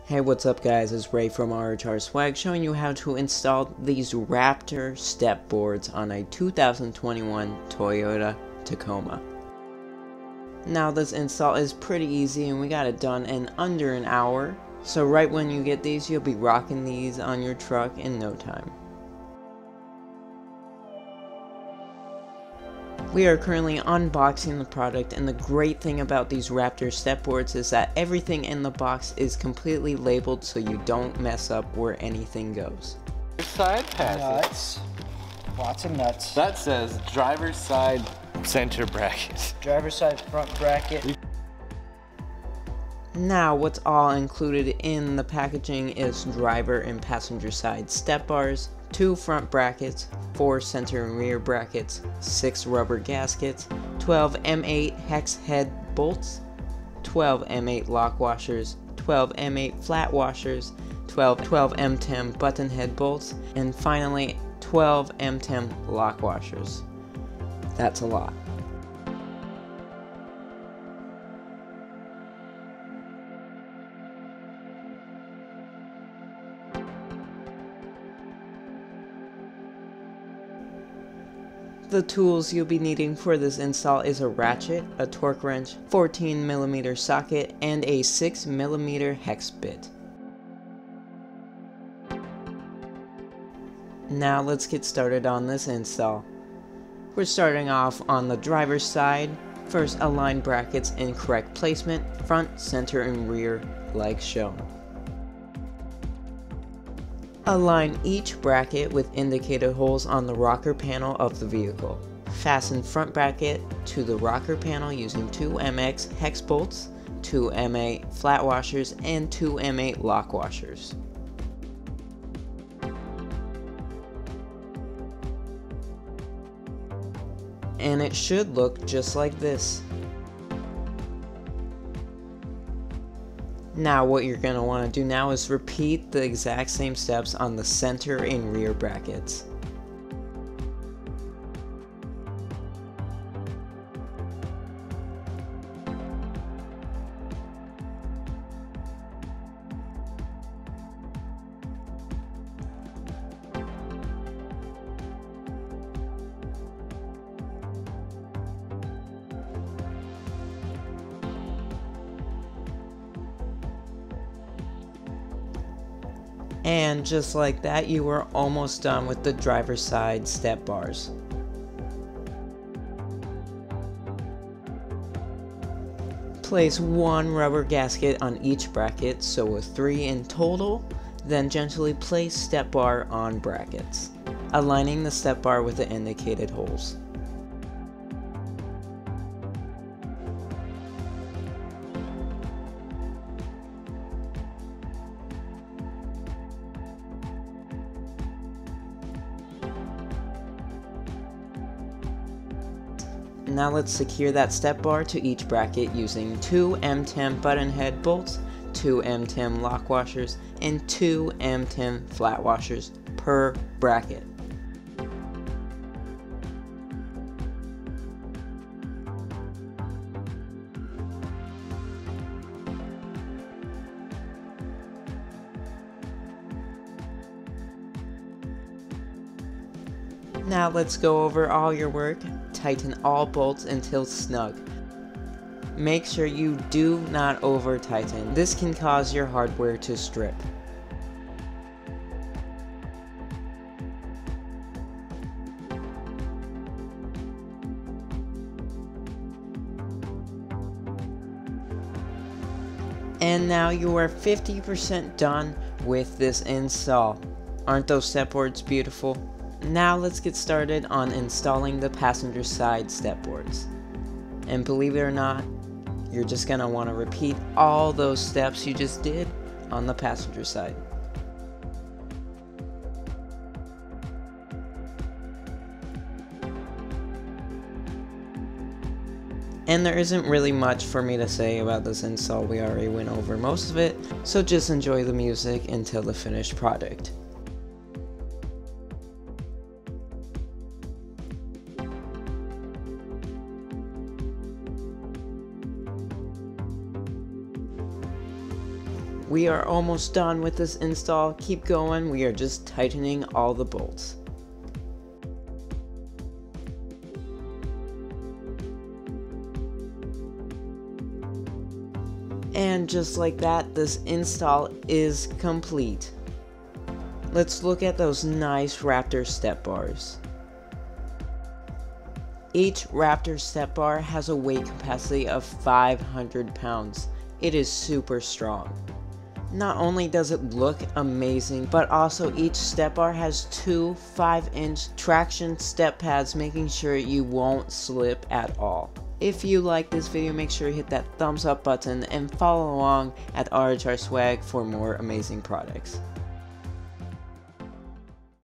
Hey, what's up guys, it's Ray from RHRSwag showing you how to install these Raptor step boards on a 2021 Toyota Tacoma. Now this install is pretty easy and we got it done in under an hour, so right when you get these you'll be rocking these on your truck in no time. We are currently unboxing the product, and the great thing about these Raptor step boards is that everything in the box is completely labeled so you don't mess up where anything goes. Side passage. Nuts. Lots of nuts. That says driver's side center bracket. Driver's side front bracket. Now what's all included in the packaging is driver and passenger side step bars, 2 front brackets, 4 center and rear brackets, 6 rubber gaskets, 12 M8 hex head bolts, 12 M8 lock washers, 12 M8 flat washers, 12 M10 button head bolts, and finally 12 M10 lock washers. That's a lot. The tools you'll be needing for this install is a ratchet, a torque wrench, 14mm socket, and a 6mm hex bit. Now let's get started on this install. We're starting off on the driver's side. First, align brackets in correct placement, front, center, and rear like shown. Align each bracket with indicated holes on the rocker panel of the vehicle. Fasten front bracket to the rocker panel using 2 MX hex bolts, 2 M8 flat washers, and 2 M8 lock washers. And it should look just like this. Now what you're going to want to do now is repeat the exact same steps on the center and rear brackets. And just like that, you are almost done with the driver's side step bars. Place 1 rubber gasket on each bracket, so with 3 in total, then gently place step bar on brackets, aligning the step bar with the indicated holes. Now let's secure that step bar to each bracket using 2 M10 button head bolts, 2 M10 lock washers, and 2 M10 flat washers per bracket. Now let's go over all your work. Tighten all bolts until snug. Make sure you do not over tighten. This can cause your hardware to strip. And now you are 50% done with this install. Aren't those step boards beautiful? Now let's get started on installing the passenger side step boards. And believe it or not, you're just going to want to repeat all those steps you just did on the passenger side. And there isn't really much for me to say about this install, we already went over most of it, so just enjoy the music until the finished product. We are almost done with this install. Keep going, we are just tightening all the bolts. And just like that, this install is complete. Let's look at those nice Raptor step bars. Each Raptor step bar has a weight capacity of 500 pounds. It is super strong. Not only does it look amazing, but also each step bar has two 5-inch traction step pads, making sure you won't slip at all. If you like this video, make sure you hit that thumbs up button and follow along at RHRSwag for more amazing products.